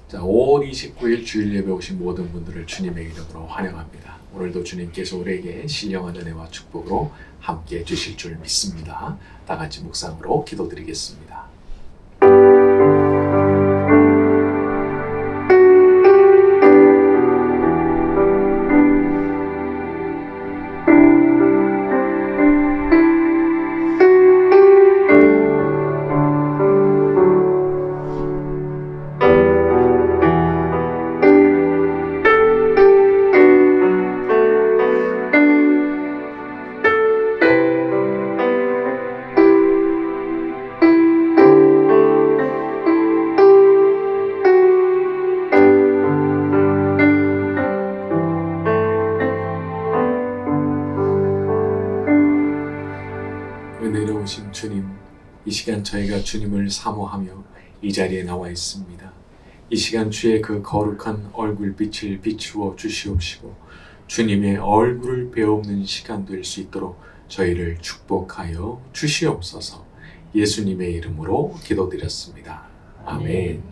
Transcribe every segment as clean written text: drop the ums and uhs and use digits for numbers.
자, 5월 29일 주일 예배 오신 모든 분들을 주님의 이름으로 환영합니다. 오늘도 주님께서 우리에게 신령한 은혜와 축복으로 함께 해주실 줄 믿습니다. 다 같이 묵상으로 기도드리겠습니다. 은혜로우신 주님, 이 시간 저희가 주님을 사모하며 이 자리에 나와 있습니다. 이 시간 주의 그 거룩한 얼굴빛을 비추어 주시옵시고 주님의 얼굴을 배우는 시간 될 수 있도록 저희를 축복하여 주시옵소서. 예수님의 이름으로 기도드렸습니다. 아멘.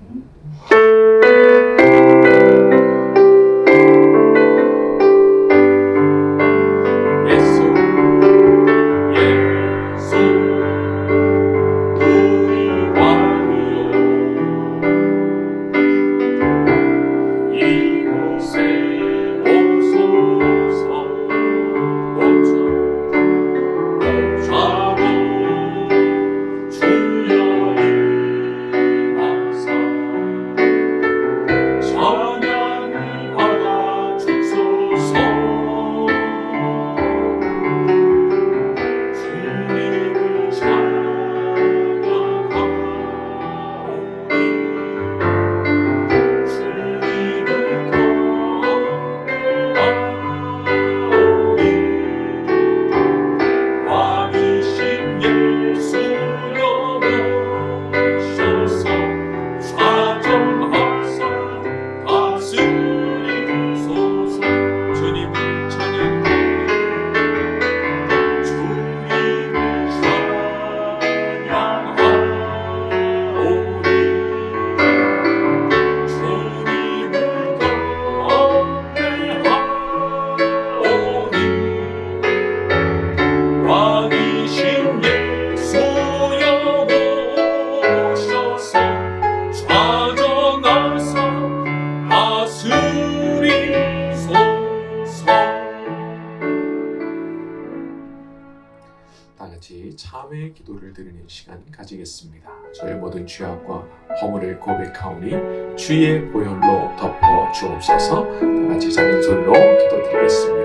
참회의 기도를 드리는 시간 가지겠습니다. 저희 모든 죄악과 허물을 고백하오니 주의 보혈로 덮어 주옵소서. 다 같이 작은 소리로 기도드리겠습니다.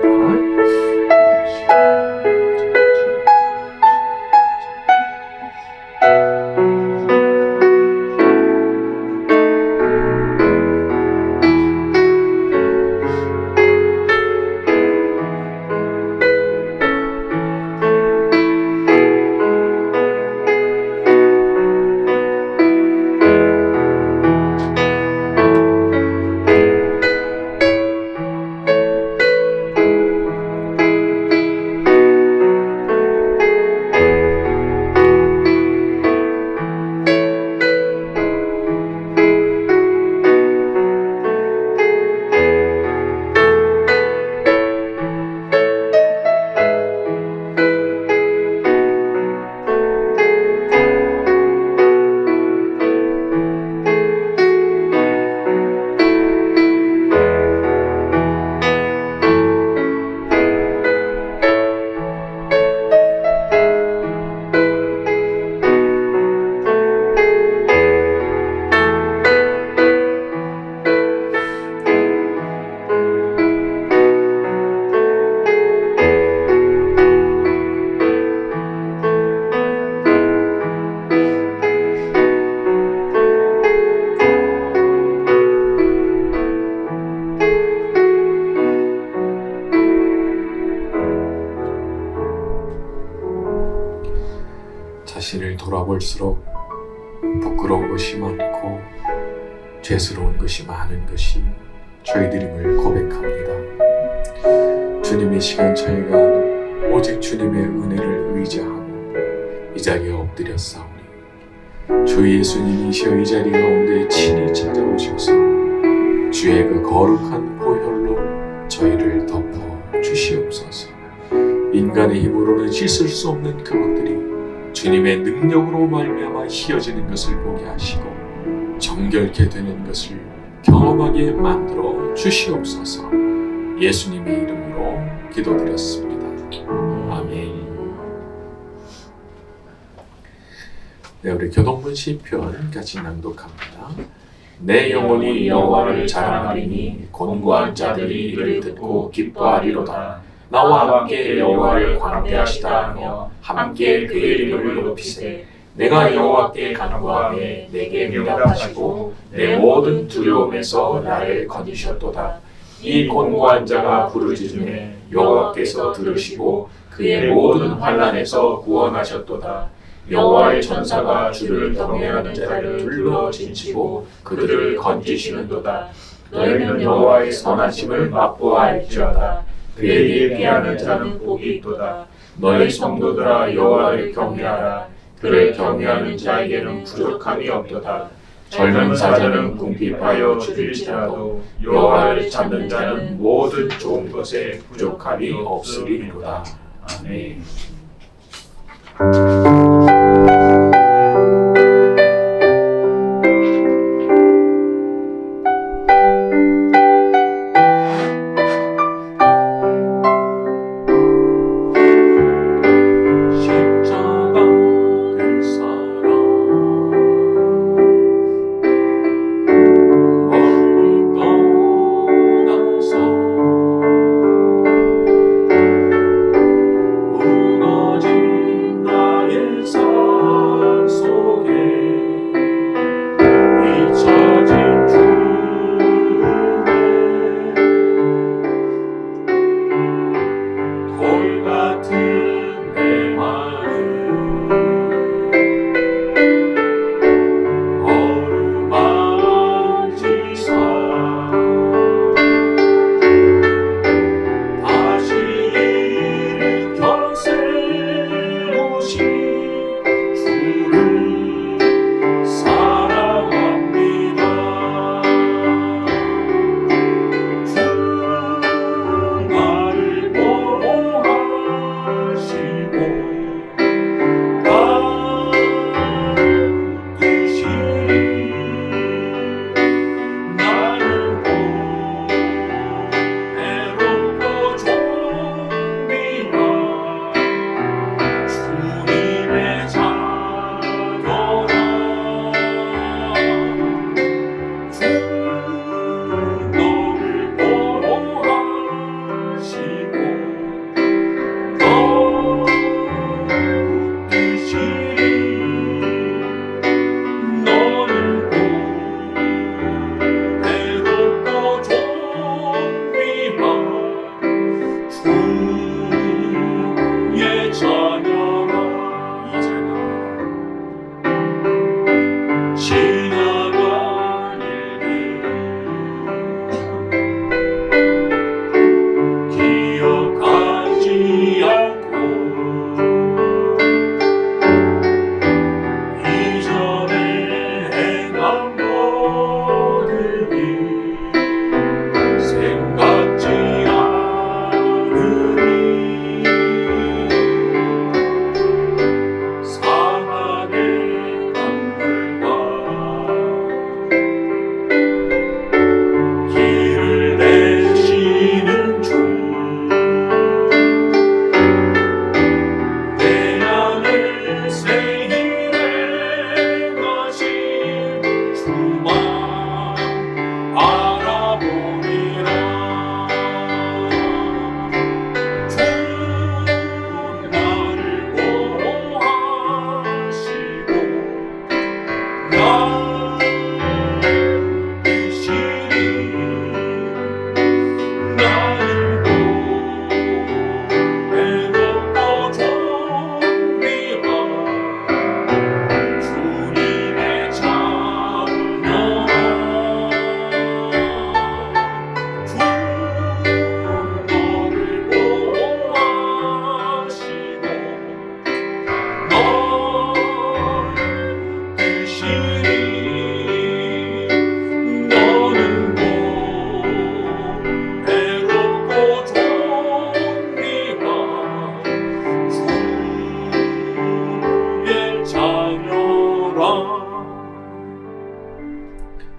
자신을 돌아볼수록 부끄러운 것이 많고 죄스러운 것이 많은 것이 저희들임을 고백합니다. 주님의 시간 저희가 오직 주님의 은혜를 의지하고 이 자리에 엎드렸사오니 주 예수님이시여 이 자리 가운데 친히 찾아오셔서 주의 그 거룩한 보혈로 저희를 덮어 주시옵소서. 인간의 힘으로는 씻을 수 없는 그것들이 주님의 능력으로 말미암아 희어지는 것을 보게 하시고 정결케 되는 것을 경험하게 만들어 주시옵소서. 예수님의 이름으로 기도드렸습니다. 아멘. 네, 우리 교동문 시편 같이 낭독합니다. 내 영혼이 여호와를 자랑하리니 곤고한 자들이 이를 듣고 기뻐하리로다. 나와 함께 여호와를 광대하시다 하며 함께 그의 이름을 높이세. 내가 여호와께 간구하매 내게 응답하시고 내 모든 두려움에서 나를 건지셨도다. 이 곤고한 자가 부르짖음에 여호와께서 들으시고 그의 모든 환난에서 구원하셨도다. 여호와의 천사가 주를 경외하는 자를 둘러 진치고 그들을 건지시는도다. 너희는 여호와의 선하심을 맛보아할지어다. 그에게 피하는 자는 복이 있도다. 너희 성도들아 여호와를 경외하라. 그를 경외하는 자에게는 부족함이 없도다. 젊은 사자는 궁핍하여 죽일지라도 여호와를 찾는 자는 모든 좋은 것에 부족함이 없으리로다. 아멘. 무너진 나의 삶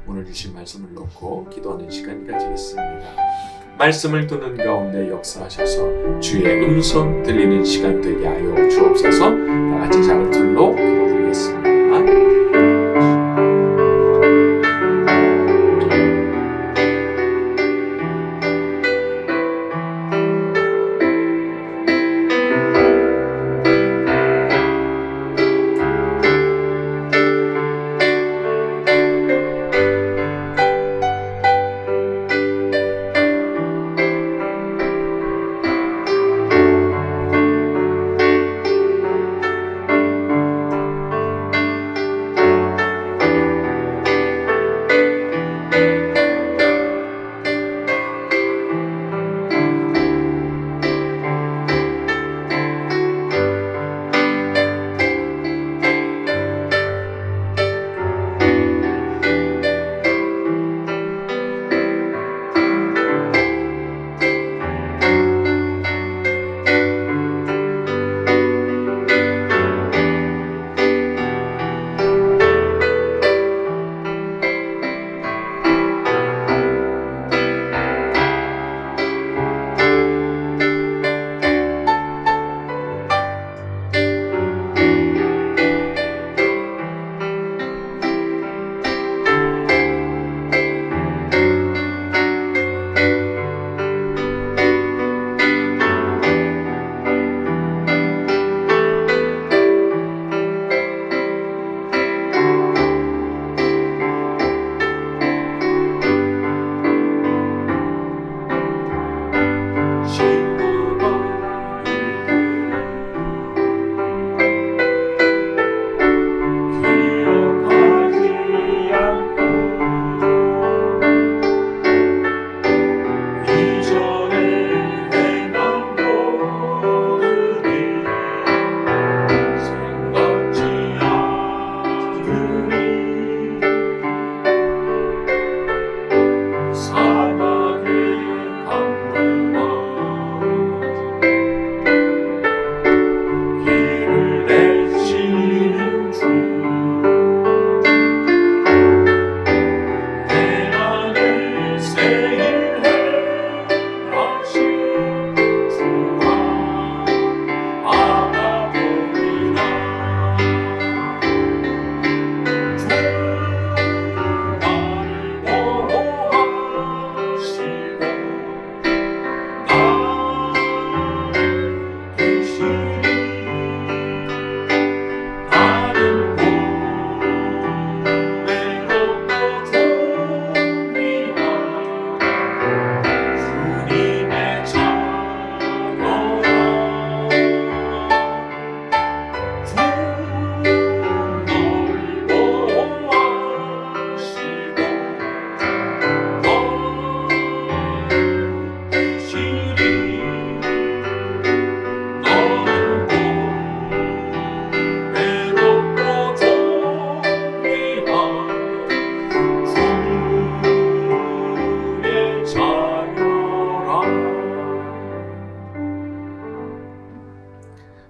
오늘 주신 말씀을 놓고 기도하는 시간 가지겠습니다. 말씀을 듣는 가운데 역사하셔서 주의 음성 들리는 시간 되게 하여 주옵소서. 다 같이 작은 틀로 기도드리겠습니다.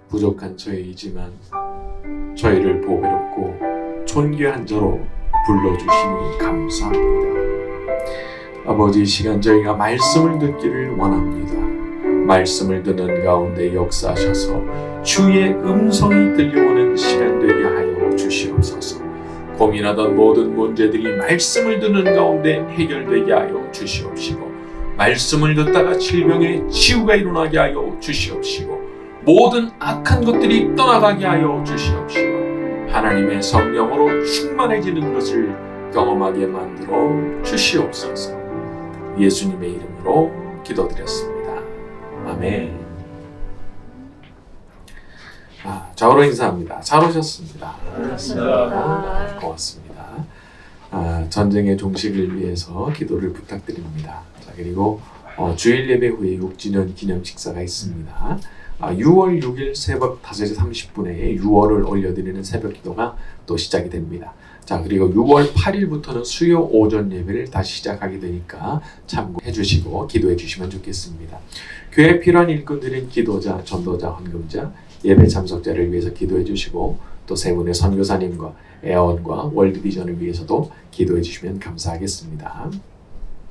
부족한 저희이지만 저희를 보배롭고 존귀한 자로 불러주시니 감사합니다. 아버지, 이 시간 저희가 말씀을 듣기를 원합니다. 말씀을 듣는 가운데 역사하셔서 주의 음성이 들려오는 시간 되게 하여 주시옵소서. 고민하던 모든 문제들이 말씀을 듣는 가운데 해결되게 하여 주시옵시고, 말씀을 듣다가 질병의 치유가 일어나게 하여 주시옵시고, 모든 악한 것들이 떠나가게 하여 주시옵시고, 하나님의 성령으로 충만해지는 것을 경험하게 만들어 주시옵소서. 예수님의 이름으로 기도드렸습니다. 아멘. 좌우로 인사합니다. 잘 오셨습니다. 고맙습니다. 전쟁의 종식을 위해서 기도를 부탁드립니다. 자, 그리고 주일 예배 후에 6주년 기념 식사가 있습니다. 6월 6일 새벽 5시 30분에 6월을 올려드리는 새벽 기도가 또 시작이 됩니다. 자, 그리고 6월 8일부터는 수요 오전 예배를 다시 시작하게 되니까 참고해 주시고 기도해 주시면 좋겠습니다. 교회 필요한 일꾼들인 기도자, 전도자, 헌금자, 예배 참석자를 위해서 기도해 주시고, 또 세 분의 선교사님과 애원과 월드비전을 위해서도 기도해 주시면 감사하겠습니다.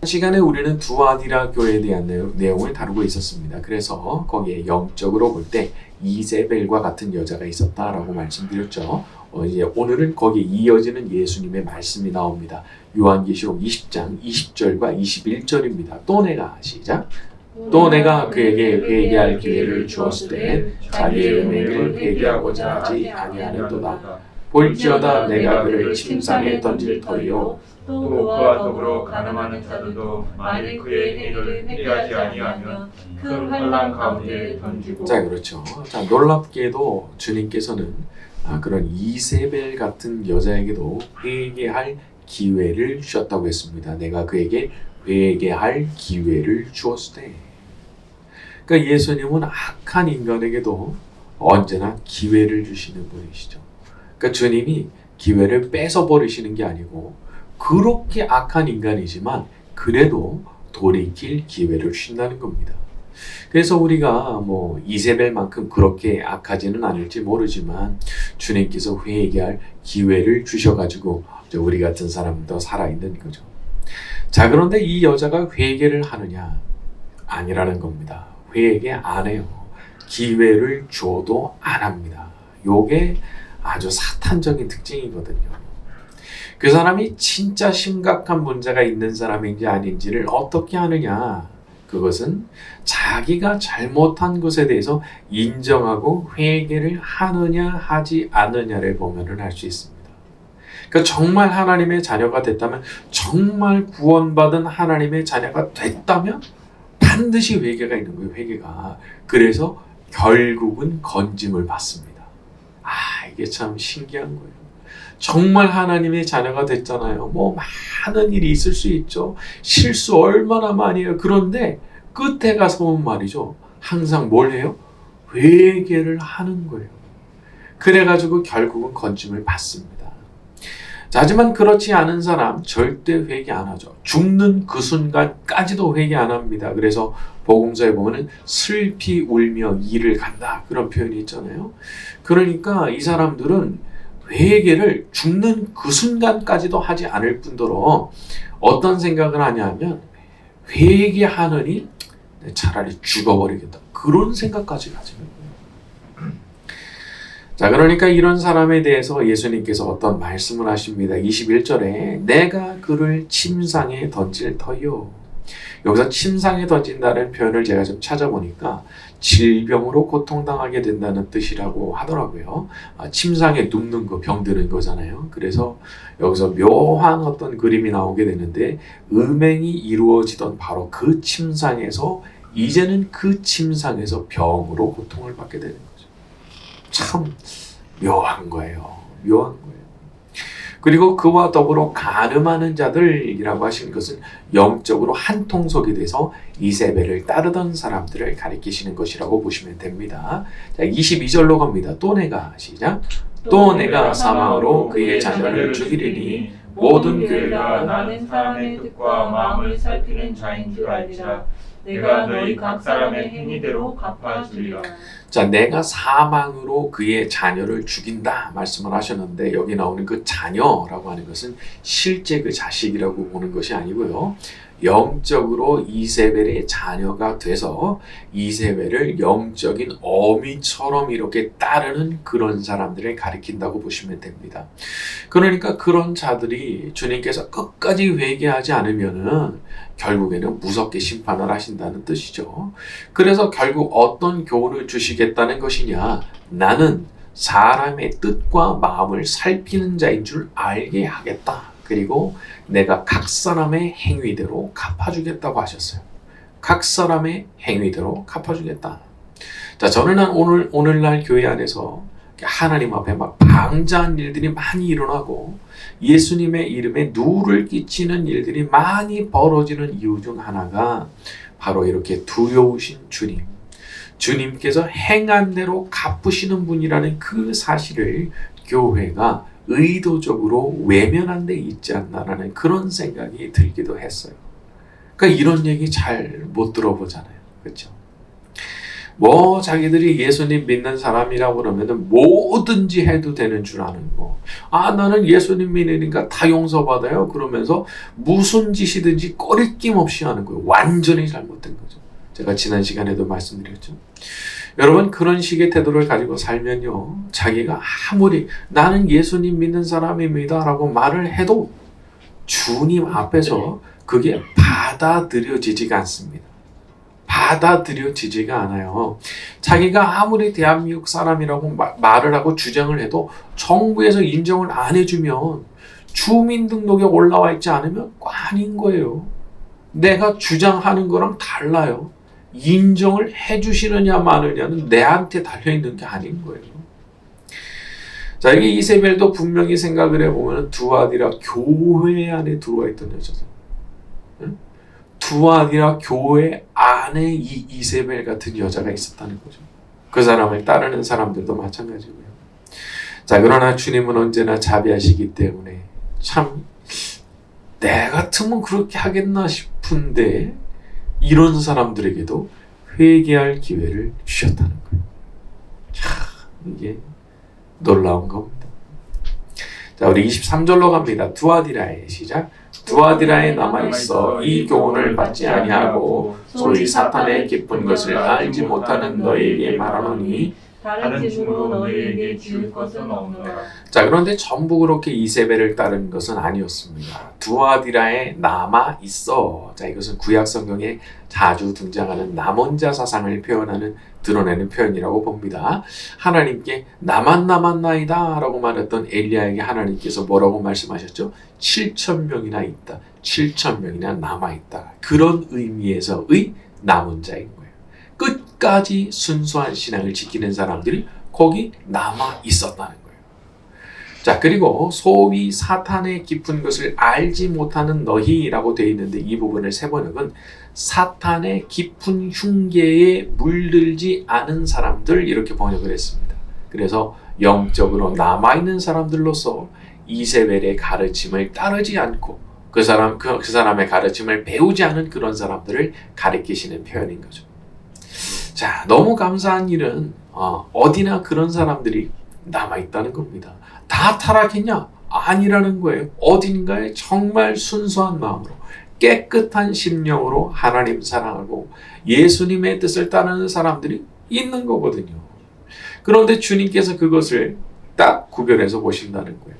시간에 우리는 두아디라 교회에 대한 내용을 다루고 있었습니다. 그래서 거기에 영적으로 볼 때 이세벨과 같은 여자가 있었다라고 말씀드렸죠. 이제 오늘은 거기에 이어지는 예수님의 말씀이 나옵니다. 요한계시록 20장 20절과 21절입니다. 또 내가 시작. 또 내가 그에게 회개할 기회를 주었을 때 자기의 은혜를 회개하고자 하지 아니하는도다. 볼지어다 내가 그를 침상에 던질 터이요 또 그와 더불어 가늠하는 자들도 만일 그의 행위를 회개하지 아니하면 큰 환난 가운데 던지고. 자, 그렇죠. 자, 놀랍게도 주님께서는 그런 이세벨 같은 여자에게도 회개할 기회를 주셨다고 했습니다. 내가 그에게 회개할 기회를 주었을 때. 그러니까 예수님은 악한 인간에게도 언제나 기회를 주시는 분이시죠. 그러니까 주님이 기회를 뺏어 버리시는 게 아니고 그렇게 악한 인간이지만 그래도 돌이킬 기회를 주신다는 겁니다. 그래서 우리가 이세벨만큼 그렇게 악하지는 않을지 모르지만 주님께서 회개할 기회를 주셔가지고 우리 같은 사람도 살아있는 거죠. 자, 그런데 이 여자가 회개를 하느냐? 아니라는 겁니다. 회개 안 해요. 기회를 줘도 안 합니다. 요게 아주 사탄적인 특징이거든요. 그 사람이 진짜 심각한 문제가 있는 사람인지 아닌지를 어떻게 하느냐? 그것은 자기가 잘못한 것에 대해서 인정하고 회개를 하느냐 하지 않느냐를 보면 알 수 있습니다. 그러니까 정말 하나님의 자녀가 됐다면, 정말 구원받은 하나님의 자녀가 됐다면 반드시 회개가 있는 거예요. 회개가. 그래서 결국은 건짐을 받습니다. 이게 참 신기한 거예요. 정말 하나님의 자녀가 됐잖아요. 많은 일이 있을 수 있죠. 실수 얼마나 많이 해요. 그런데 끝에 가서 보면 말이죠. 항상 뭘 해요? 회개를 하는 거예요. 그래가지고 결국은 건짐을 받습니다. 자, 하지만 그렇지 않은 사람 절대 회개 안 하죠. 죽는 그 순간까지도 회개 안 합니다. 그래서 복음서에 보면은 슬피 울며 이를 간다, 그런 표현이 있잖아요. 그러니까 이 사람들은 회개를 죽는 그 순간까지도 하지 않을 뿐더러 어떤 생각을 하냐면 회개하느니 차라리 죽어버리겠다, 그런 생각까지 가지는 거예요. 자, 그러니까 이런 사람에 대해서 예수님께서 어떤 말씀을 하십니다. 21절에 내가 그를 침상에 던질 터이요. 여기서 침상에 던진다는 표현을 제가 좀 찾아보니까 질병으로 고통당하게 된다는 뜻이라고 하더라고요. 침상에 눕는 거, 병드는 거잖아요. 그래서 여기서 묘한 어떤 그림이 나오게 되는데, 음행이 이루어지던 바로 그 침상에서 이제는 그 침상에서 병으로 고통을 받게 되는 거죠. 참 묘한 거예요. 묘한 거예요. 그리고 그와 더불어 간음하는 자들이라고 하시는 것은 영적으로 한 통속이 돼서 이세벨을 따르던 사람들을 가리키시는 것이라고 보시면 됩니다. 자, 22절로 갑니다. 또 내가 시작. 또 내가 사망으로 그의 자녀를 죽이리니 모든 교회가 나는 사람의 뜻과 마음을 살피는 자인 줄 알리라. 내가 너희 각 사람의 행위대로 갚아주리라. 자, 내가 사망으로 그의 자녀를 죽인다 말씀을 하셨는데, 여기 나오는 그 자녀라고 하는 것은 실제 그 자식이라고 보는 것이 아니고요. 영적으로 이세벨의 자녀가 돼서 이세벨을 영적인 어미처럼 이렇게 따르는 그런 사람들을 가리킨다고 보시면 됩니다. 그러니까 그런 자들이 주님께서 끝까지 회개하지 않으면은 결국에는 무섭게 심판을 하신다는 뜻이죠. 그래서 결국 어떤 교훈을 주시겠다는 것이냐? 나는 사람의 뜻과 마음을 살피는 자인 줄 알게 하겠다. 그리고 내가 각 사람의 행위대로 갚아주겠다고 하셨어요. 각 사람의 행위대로 갚아주겠다. 자, 저는 오늘날 교회 안에서 하나님 앞에 막 방자한 일들이 많이 일어나고 예수님의 이름에 누를 끼치는 일들이 많이 벌어지는 이유 중 하나가 바로 이렇게 두려우신 주님께서 행한 대로 갚으시는 분이라는 그 사실을 교회가 의도적으로 외면한 데 있지 않나라는 그런 생각이 들기도 했어요. 그러니까 이런 얘기 잘 못 들어보잖아요. 그렇죠? 뭐 자기들이 예수님 믿는 사람이라고 그러면은 뭐든지 해도 되는 줄 아는 거. 아, 나는 예수님 믿으니까 다 용서받아요. 그러면서 무슨 짓이든지 꺼리낌 없이 하는 거예요. 완전히 잘못된 거죠. 제가 지난 시간에도 말씀드렸죠. 여러분, 그런 식의 태도를 가지고 살면요, 자기가 아무리 나는 예수님 믿는 사람입니다 라고 말을 해도 주님 앞에서 그게 받아들여지지가 않습니다. 받아들여지지가 않아요. 자기가 아무리 대한민국 사람이라고 말을 하고 주장을 해도 정부에서 인정을 안 해주면, 주민등록에 올라와 있지 않으면 아닌 거예요. 내가 주장하는 거랑 달라요. 인정을 해주시느냐 마느냐는 내한테 달려있는 게 아닌 거예요. 자, 여기 이세벨도 분명히 생각을 해보면 두아디라 교회 안에 들어와 있던 여자죠. 두아디라 교회 안에 이 이세벨 같은 여자가 있었다는 거죠. 그 사람을 따르는 사람들도 마찬가지고요. 자, 그러나 주님은 언제나 자비하시기 때문에 참 내 같으면 그렇게 하겠나 싶은데 이런 사람들에게도 회개할 기회를 주셨다는 거예요. 참 이게 놀라운 겁니다. 자, 우리 23절로 갑니다. 두아디라의 시작. 두아디라에 남아있어 이 교훈을 받지 아니하고 소위 사탄의 깊은 것을 알지 못하는 너희에게 말하노니 다른 짐으로 너희에게 지울 것은 없노라. 자, 그런데 전부 그렇게 이세벨을 따른 것은 아니었습니다. 두아디라에 남아 있어. 자, 이것은 구약 성경에 자주 등장하는 남원자 사상을 표현하는, 드러내는 표현이라고 봅니다. 하나님께 나만 남았나이다 라고 말했던 엘리야에게 하나님께서 뭐라고 말씀하셨죠? 7,000명이나 있다. 7,000명이나 남아있다. 그런 의미에서의 남은 자인 거예요. 끝까지 순수한 신앙을 지키는 사람들이 거기 남아 있었다는 거예요. 자, 그리고 소위 사탄의 깊은 것을 알지 못하는 너희라고 되어 있는데, 이 부분을 세 번역은 사탄의 깊은 흉계에 물들지 않은 사람들, 이렇게 번역을 했습니다. 그래서 영적으로 남아있는 사람들로서 이세벨의 가르침을 따르지 않고 그 사람의 가르침을 배우지 않은 그런 사람들을 가리키시는 표현인 거죠. 자, 너무 감사한 일은 어디나 그런 사람들이 남아있다는 겁니다. 다 타락했냐? 아니라는 거예요. 어딘가에 정말 순수한 마음으로, 깨끗한 심령으로 하나님 사랑하고 예수님의 뜻을 따르는 사람들이 있는 거거든요. 그런데 주님께서 그것을 딱 구별해서 보신다는 거예요.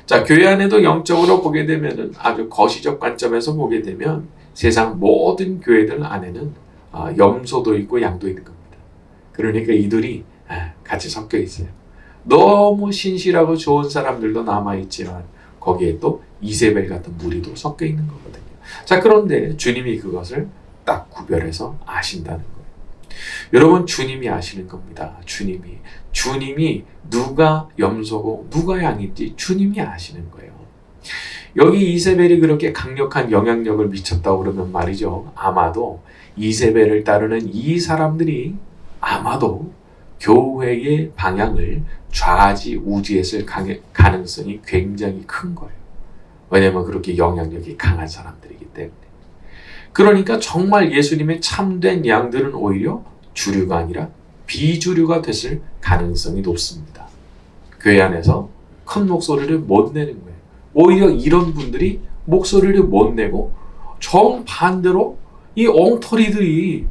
자, 교회 안에도 영적으로 보게 되면, 아주 거시적 관점에서 보게 되면 세상 모든 교회들 안에는 염소도 있고 양도 있는 겁니다. 그러니까 이들이 같이 섞여 있어요. 너무 신실하고 좋은 사람들도 남아있지만 거기에 또 이세벨 같은 무리도 섞여 있는 거거든요. 자, 그런데 주님이 그것을 딱 구별해서 아신다는 거예요. 여러분, 주님이 아시는 겁니다. 주님이 누가 염소고 누가 양인지 주님이 아시는 거예요. 여기 이세벨이 그렇게 강력한 영향력을 미쳤다고 그러면 말이죠, 아마도 이세벨을 따르는 이 사람들이 아마도 교회의 방향을 좌지우지했을 가능성이 굉장히 큰 거예요. 왜냐하면 그렇게 영향력이 강한 사람들이기 때문에. 그러니까 정말 예수님의 참된 양들은 오히려 주류가 아니라 비주류가 됐을 가능성이 높습니다. 교회 안에서 큰 목소리를 못 내는 거예요. 오히려 이런 분들이 목소리를 못 내고 정반대로 이 엉터리들이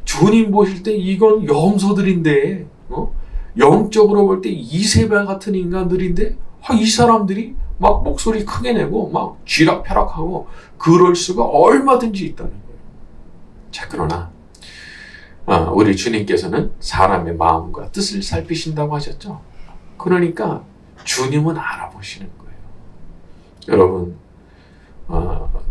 주님 보실 때 이건 염소들인데, 영적으로 볼 때 이세벨 같은 인간들인데, 이 사람들이 막 목소리 크게 내고 막 쥐락펴락하고 그럴 수가 얼마든지 있다는 거예요. 자, 그러나 우리 주님께서는 사람의 마음과 뜻을 살피신다고 하셨죠. 그러니까 주님은 알아보시는 거예요. 여러분,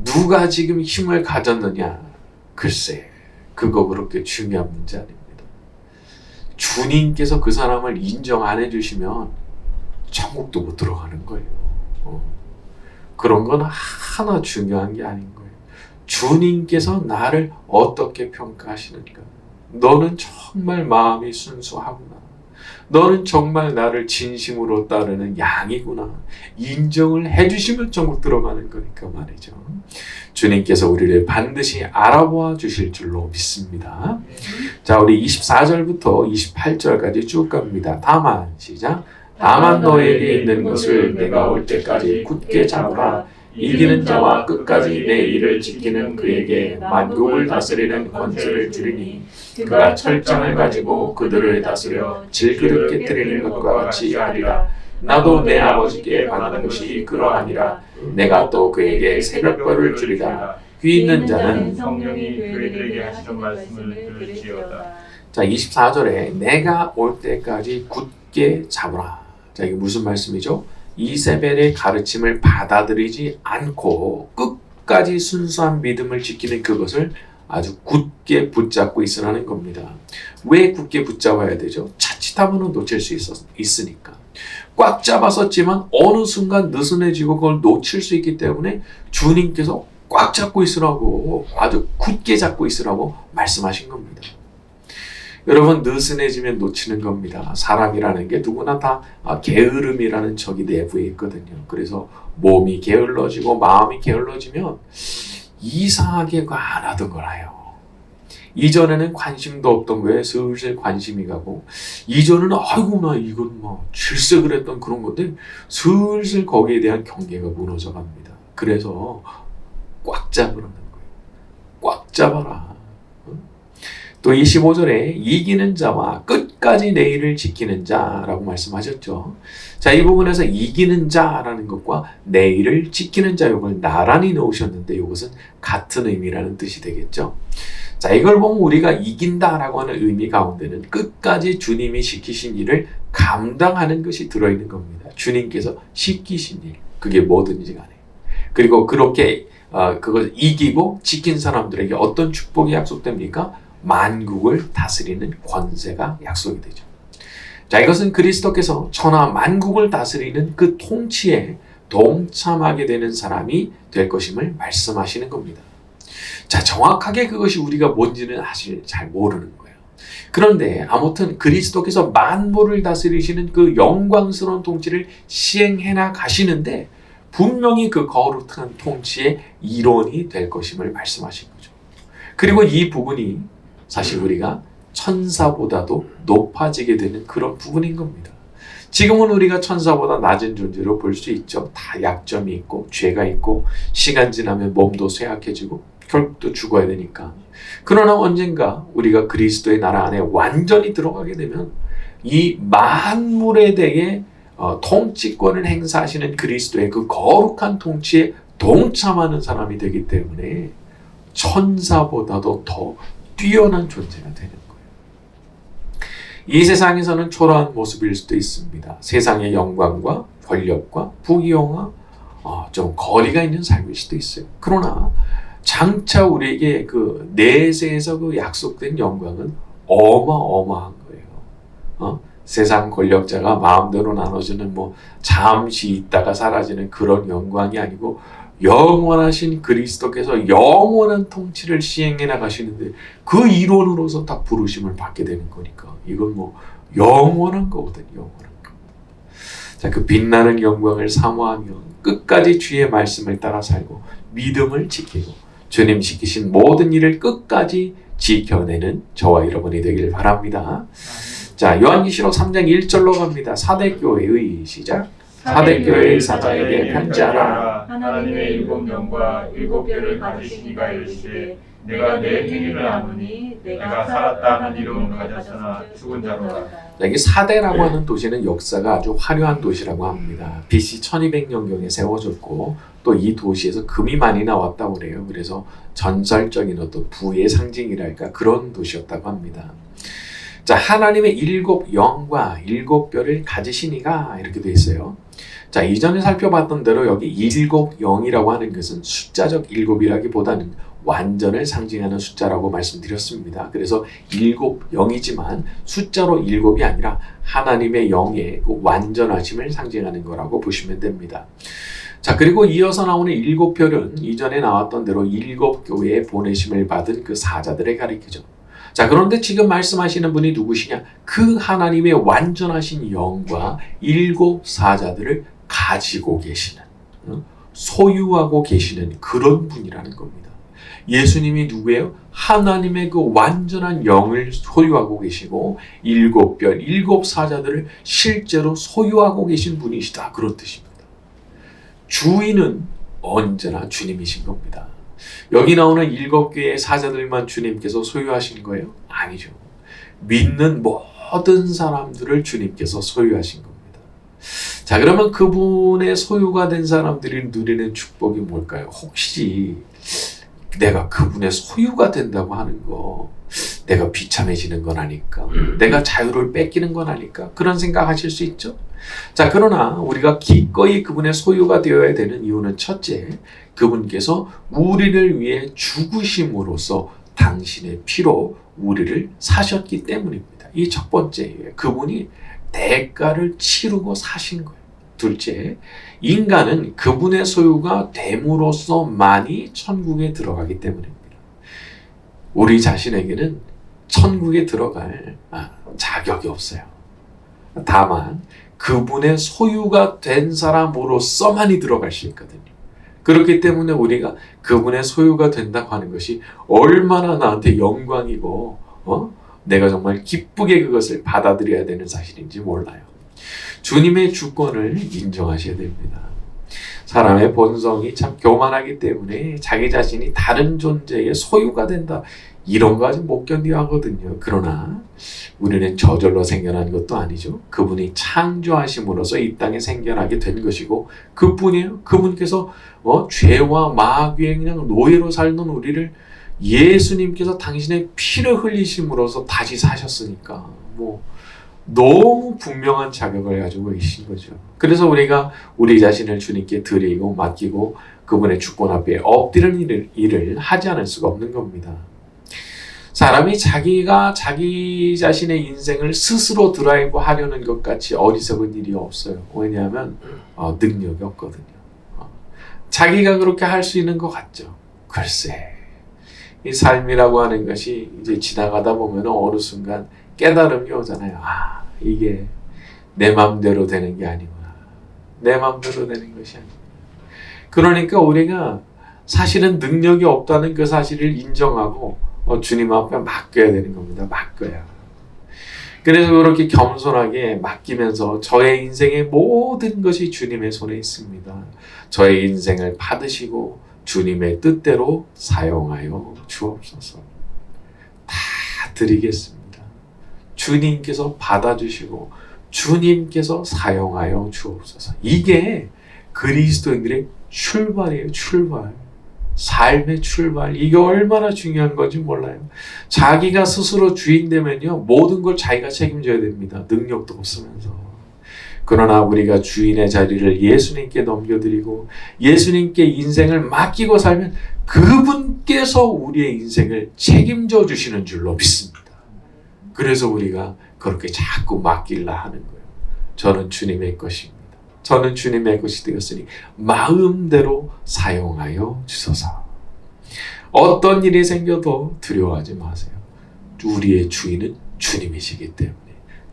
누가 지금 힘을 가졌느냐? 글쎄, 그거 그렇게 중요한 문제 아닙니다. 주님께서 그 사람을 인정 안 해주시면 천국도 못 들어가는 거예요. 그런 건 하나 중요한 게 아닌 거예요. 주님께서 나를 어떻게 평가하시는가? 너는 정말 마음이 순수하구나. 너는 정말 나를 진심으로 따르는 양이구나. 인정을 해주시면 천국 들어가는 거니까 말이죠. 주님께서 우리를 반드시 알아보아 주실 줄로 믿습니다. 자, 우리 24절부터 28절까지 쭉 갑니다. 다만, 시작. 다만 너에게 있는 것을 내가 올 때까지 굳게 잡으라. 이기는 자와 끝까지 내 일을 지키는 그에게 만국을 다스리는 권세를 주리니 그가 철장을 가지고 그들을 다스려 질그릇 깨뜨리는 것과 같이 하리라. 나도 내 아버지께 받은 것이 그러하니라. 내가 또 그에게 새벽별을 주리라. 귀 있는 자는 성령이 교회들에게 하시는 말씀을 들을지어다. 자, 24절에 내가 올 때까지 굳게 잡으라. 자, 이게 무슨 말씀이죠? 이세벨의 가르침을 받아들이지 않고 끝까지 순수한 믿음을 지키는 그것을 아주 굳게 붙잡고 있으라는 겁니다. 왜 굳게 붙잡아야 되죠? 자칫하면 놓칠 수 있으니까. 꽉 잡았었지만 어느 순간 느슨해지고 그걸 놓칠 수 있기 때문에 주님께서 꽉 잡고 있으라고, 아주 굳게 잡고 있으라고 말씀하신 겁니다. 여러분, 느슨해지면 놓치는 겁니다. 사람이라는 게 누구나 다 게으름이라는 적이 내부에 있거든요. 그래서 몸이 게을러지고 마음이 게을러지면 이상하게 안 하던 거라요. 이전에는 관심도 없던 거에 슬슬 관심이 가고, 이전에는 아이고 나 이건 뭐 질색을 했던 그런 건데 슬슬 거기에 대한 경계가 무너져 갑니다. 그래서 꽉 잡으라는 거예요. 꽉 잡아라. 또 25절에 이기는 자와 끝까지 내 일을 지키는 자라고 말씀하셨죠. 자, 이 부분에서 이기는 자라는 것과 내 일을 지키는 자, 이걸 나란히 넣으셨는데 이것은 같은 의미라는 뜻이 되겠죠. 자, 이걸 보면 우리가 이긴다라고 하는 의미 가운데는 끝까지 주님이 시키신 일을 감당하는 것이 들어있는 겁니다. 주님께서 시키신 일, 그게 뭐든지 간에. 그리고 그렇게 그걸 이기고 지킨 사람들에게 어떤 축복이 약속됩니까? 만국을 다스리는 권세가 약속이 되죠. 자, 이것은 그리스도께서 천하 만국을 다스리는 그 통치에 동참하게 되는 사람이 될 것임을 말씀하시는 겁니다. 자, 정확하게 그것이 우리가 뭔지는 사실 잘 모르는 거예요. 그런데 아무튼 그리스도께서 만물을 다스리시는 그 영광스러운 통치를 시행해 나가시는데 분명히 그 거룩한 통치의 일원이 될 것임을 말씀하신 거죠. 그리고 이 부분이 사실 우리가 천사보다도 높아지게 되는 그런 부분인 겁니다. 지금은 우리가 천사보다 낮은 존재로 볼 수 있죠. 다 약점이 있고 죄가 있고 시간 지나면 몸도 쇠약해지고 결국 또 죽어야 되니까. 그러나 언젠가 우리가 그리스도의 나라 안에 완전히 들어가게 되면 이 만물에 대해 통치권을 행사하시는 그리스도의 그 거룩한 통치에 동참하는 사람이 되기 때문에 천사보다도 더 뛰어난 존재가 되는 거예요. 이 세상에서는 초라한 모습일 수도 있습니다. 세상의 영광과 권력과 부귀영화, 좀 거리가 있는 삶일 수도 있어요. 그러나 장차 우리에게 그 내세에서 그 약속된 영광은 어마어마한 거예요. 세상 권력자가 마음대로 나눠주는 뭐 잠시 있다가 사라지는 그런 영광이 아니고 영원하신 그리스도께서 영원한 통치를 시행해 나가시는데 그 일원으로서 다 부르심을 받게 되는 거니까 이건 뭐 영원한 거거든요. 영원한 거. 자, 그 빛나는 영광을 사모하며 끝까지 주의 말씀을 따라 살고 믿음을 지키고 주님 시키신 모든 일을 끝까지 지켜내는 저와 여러분이 되길 바랍니다. 자, 요한계시록 3장 1절로 갑니다. 사대교회의 시작. 사대교회의 사자에게 편지하라. 하나님의 일곱 영과 일곱 별을 가지신 이가 이르시되 내가 내 행위를 아노니 내가 살았다 하는 이름은 가졌으나 죽은 자로다. 여기 사대라고 하는 도시는 역사가 아주 화려한 도시라고 합니다. BC 1200년경에 세워졌고 또 이 도시에서 금이 많이 나왔다고 그래요. 그래서 전설적인 어떤 부의 상징이랄까 그런 도시였다고 합니다. 자, 하나님의 일곱 영과 일곱 별을 가지신 이가 이렇게 돼 있어요. 자, 이전에 살펴봤던 대로 여기 일곱 영이라고 하는 것은 숫자적 일곱이라기보다는 완전을 상징하는 숫자라고 말씀드렸습니다. 그래서 일곱 영이지만 숫자로 일곱이 아니라 하나님의 영의 그 완전하심을 상징하는 거라고 보시면 됩니다. 자, 그리고 이어서 나오는 일곱 별은 이전에 나왔던 대로 일곱 교회에 보내심을 받은 그 사자들을 가리키죠. 자, 그런데 지금 말씀하시는 분이 누구시냐? 그 하나님의 완전하신 영과 일곱 사자들을 가지고 계시는, 소유하고 계시는 그런 분이라는 겁니다. 예수님이 누구예요? 하나님의 그 완전한 영을 소유하고 계시고 일곱 별, 일곱 사자들을 실제로 소유하고 계신 분이시다. 그런 뜻입니다. 주인은 언제나 주님이신 겁니다. 여기 나오는 일곱 개의 사자들만 주님께서 소유하신 거예요? 아니죠. 믿는 모든 사람들을 주님께서 소유하신 겁니다. 자, 그러면 그분의 소유가 된 사람들이 누리는 축복이 뭘까요? 혹시 내가 그분의 소유가 된다고 하는 거, 내가 비참해지는 건 아닐까? 내가 자유를 뺏기는 건 아닐까? 그런 생각하실 수 있죠? 자, 그러나 우리가 기꺼이 그분의 소유가 되어야 되는 이유는 첫째, 그분께서 우리를 위해 죽으심으로써 당신의 피로 우리를 사셨기 때문입니다. 이 첫 번째예요. 그분이 대가를 치르고 사신 거예요. 둘째, 인간은 그분의 소유가 됨으로써만이 천국에 들어가기 때문입니다. 우리 자신에게는 천국에 들어갈 자격이 없어요. 다만 그분의 소유가 된 사람으로서만이 들어갈 수 있거든요. 그렇기 때문에 우리가 그분의 소유가 된다고 하는 것이 얼마나 나한테 영광이고 내가 정말 기쁘게 그것을 받아들여야 되는 사실인지 몰라요. 주님의 주권을 인정하셔야 됩니다. 사람의 본성이 참 교만하기 때문에 자기 자신이 다른 존재의 소유가 된다, 이런 거 아직 못 견뎌 하거든요. 그러나 우리는 저절로 생겨난 것도 아니죠. 그분이 창조하심으로써 이 땅에 생겨나게 된 것이고 그뿐이에요. 그분께서 죄와 마귀의 그냥 노예로 살던 우리를 예수님께서 당신의 피를 흘리심으로써 다시 사셨으니까 너무 분명한 자격을 가지고 계신 거죠. 그래서 우리가 우리 자신을 주님께 드리고 맡기고 그분의 주권 앞에 엎드리는 일을 하지 않을 수가 없는 겁니다. 사람이 자기가 자기 자신의 인생을 스스로 드라이브 하려는 것 같이 어리석은 일이 없어요. 왜냐하면 능력이 없거든요. 자기가 그렇게 할 수 있는 것 같죠. 글쎄, 이 삶이라고 하는 것이 이제 지나가다 보면 어느 순간 깨달음이 오잖아요. 이게 내 마음대로 되는 게 아니구나. 내 마음대로 되는 것이 아니구나. 그러니까 우리가 사실은 능력이 없다는 그 사실을 인정하고 주님 앞에 맡겨야 되는 겁니다. 맡겨야. 그래서 그렇게 겸손하게 맡기면서 저의 인생의 모든 것이 주님의 손에 있습니다. 저의 인생을 받으시고 주님의 뜻대로 사용하여 주옵소서. 다 드리겠습니다. 주님께서 받아주시고 주님께서 사용하여 주옵소서. 이게 그리스도인들의 출발이에요. 출발. 삶의 출발. 이게 얼마나 중요한 건지 몰라요. 자기가 스스로 주인 되면요, 모든 걸 자기가 책임져야 됩니다. 능력도 없으면서. 그러나 우리가 주인의 자리를 예수님께 넘겨드리고 예수님께 인생을 맡기고 살면 그분께서 우리의 인생을 책임져 주시는 줄로 믿습니다. 그래서 우리가 그렇게 자꾸 맡길라 하는 거예요. 저는 주님의 것입니다. 저는 주님의 것이 되었으니 마음대로 사용하여 주소서. 어떤 일이 생겨도 두려워하지 마세요. 우리의 주인은 주님이시기 때문에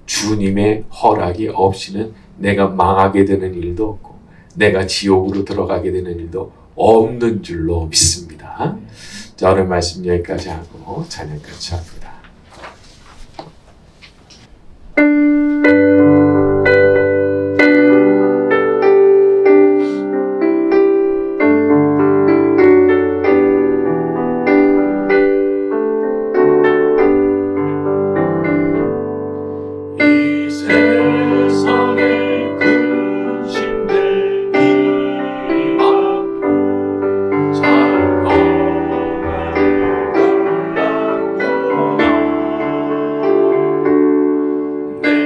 주님의 허락이 없이는 내가 망하게 되는 일도 없고 내가 지옥으로 들어가게 되는 일도 없는 줄로 믿습니다. 자, 오늘 말씀 여기까지 하고 찬양 같이 합니다. 내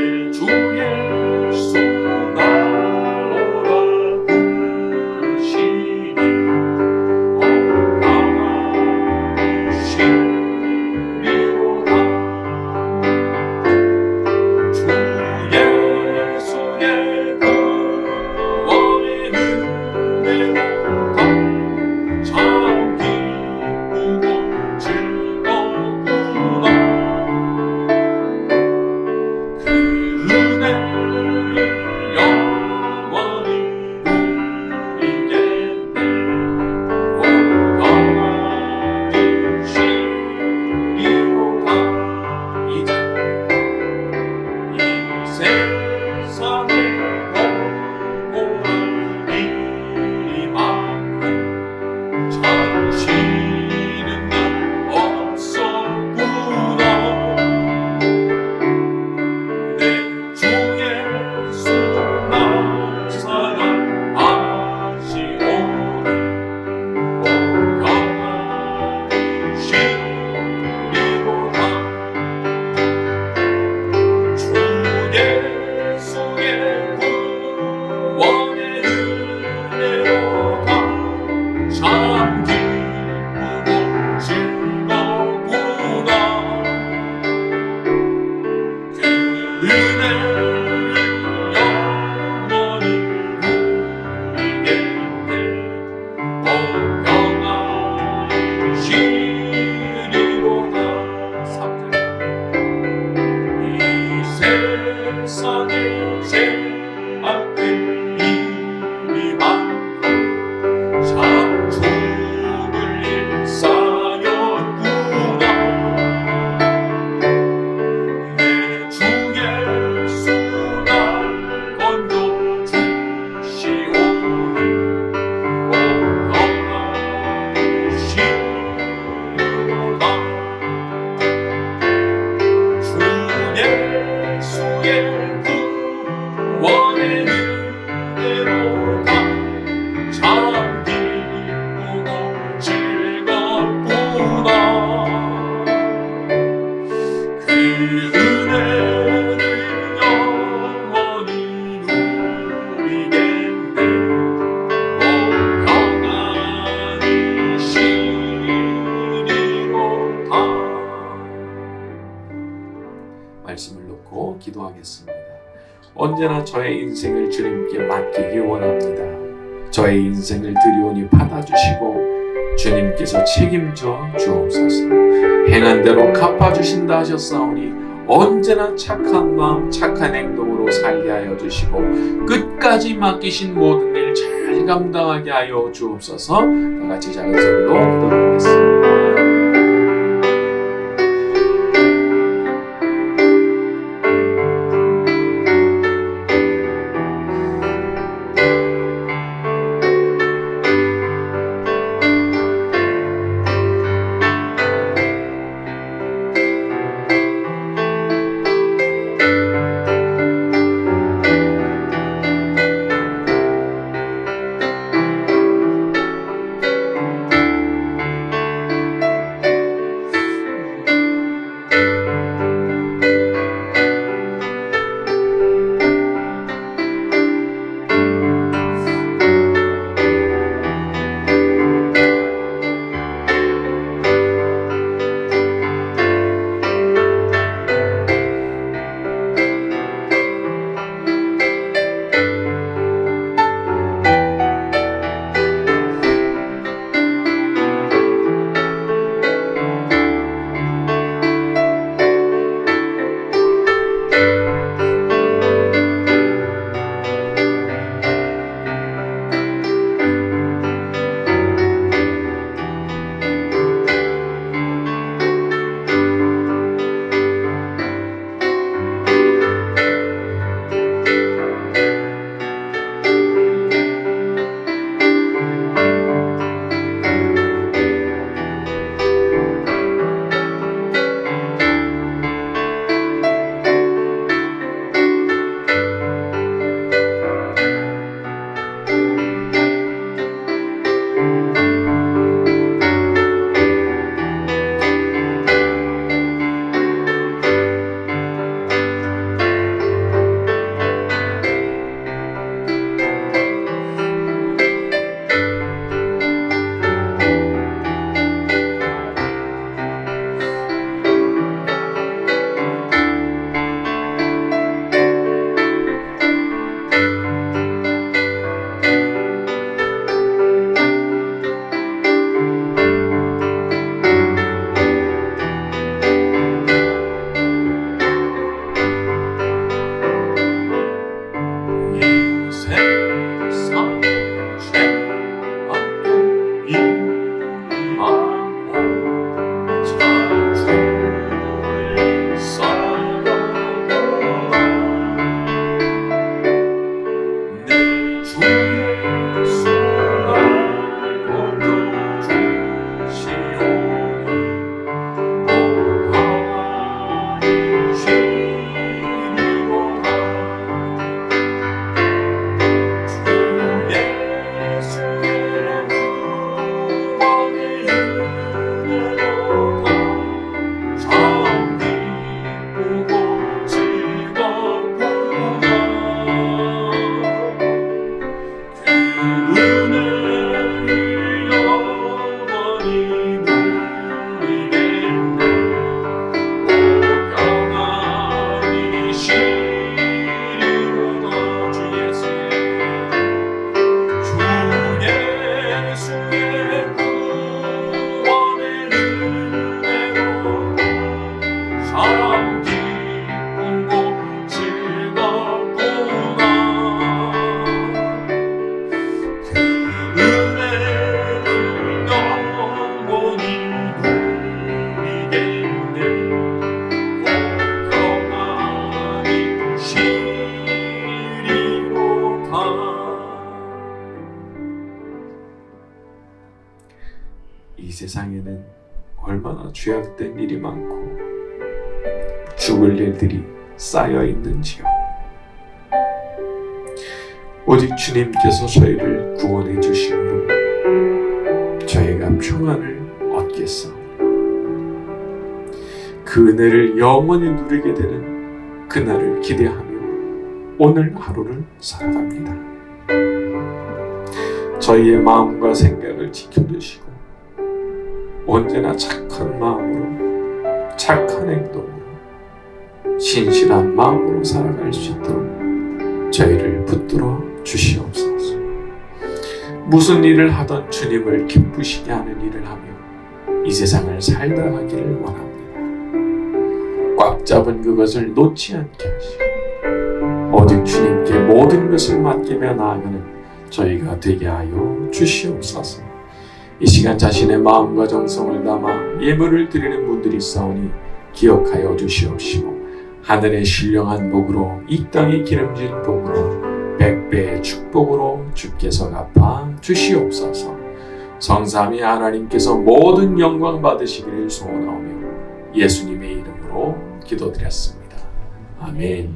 참 기쁘고 즐겁구나. 그 은혜를 영원히 누리겠네. 평안히 쉬리로다. 이 세상에 죄악된 일이 많고 참 죽을 일 쌓였구나. 내 주 예수 날 건져주시오니 평안히 쉬리로다. 주 예수의 구원의 은혜로다. 참 기쁘고 즐겁구나. 그 은혜를 영원히 누리겠네. 평안히 쉬리로다. 말씀을 놓고 기도하겠습니다. 언제나 저의 인생을 주님께 맡기기 원합니다. 저의 인생을 드리오니 받아주시고 주님께서 책임져 주옵소서. 행한 대로 갚아주신다 하셨사오니 언제나 착한 마음 착한 행동으로 살게 하여 주시고 끝까지 맡기신 모든 일 잘 감당하게 하여 주옵소서. 다같이 작은 소리로 기도드리겠습니다. 이 세상에는 얼마나 죄악된 일이 많고 죽을 일들이 쌓여 있는지요. 오직 주님께서 저희를 구원해 주심으로 저희가 평안을 얻겠사오니 그 은혜를 영원히 누리게 되는 그날을 기대하며 오늘 하루를 살아갑니다. 저희의 마음과 생각을 지켜주시고 언제나 착한 마음으로, 착한 행동으로, 신실한 마음으로 살아갈 수 있도록 저희를 붙들어 주시옵소서. 무슨 일을 하던 주님을 기쁘시게 하는 일을 하며 이 세상을 살다 가기를 원합니다. 꽉 잡은 그것을 놓지 않게 하시고 오직 주님께 모든 것을 맡기며 나아가는 저희가 되게 하여 주시옵소서. 이 시간 자신의 마음과 정성을 담아 예물을 드리는 분들이 있사오니 기억하여 주시옵시고 하늘의 신령한 복으로 이 땅의 기름진 복으로 100배의 축복으로 주께서 갚아 주시옵소서. 성삼위 하나님께서 모든 영광 받으시기를 소원하오며 예수님의 이름으로 기도드렸습니다. 아멘.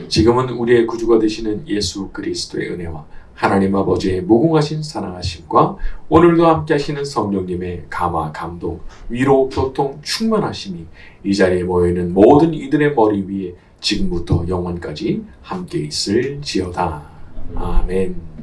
지금은 우리의 구주가 되시는 예수 그리스도의 은혜와 하나님 아버지의 무궁하신 사랑하심과 오늘도 함께 하시는 성령님의 감화, 감동, 위로, 교통, 충만하심이 이 자리에 모여있는 모든 이들의 머리 위에 지금부터 영원까지 함께 있을지어다. 아멘.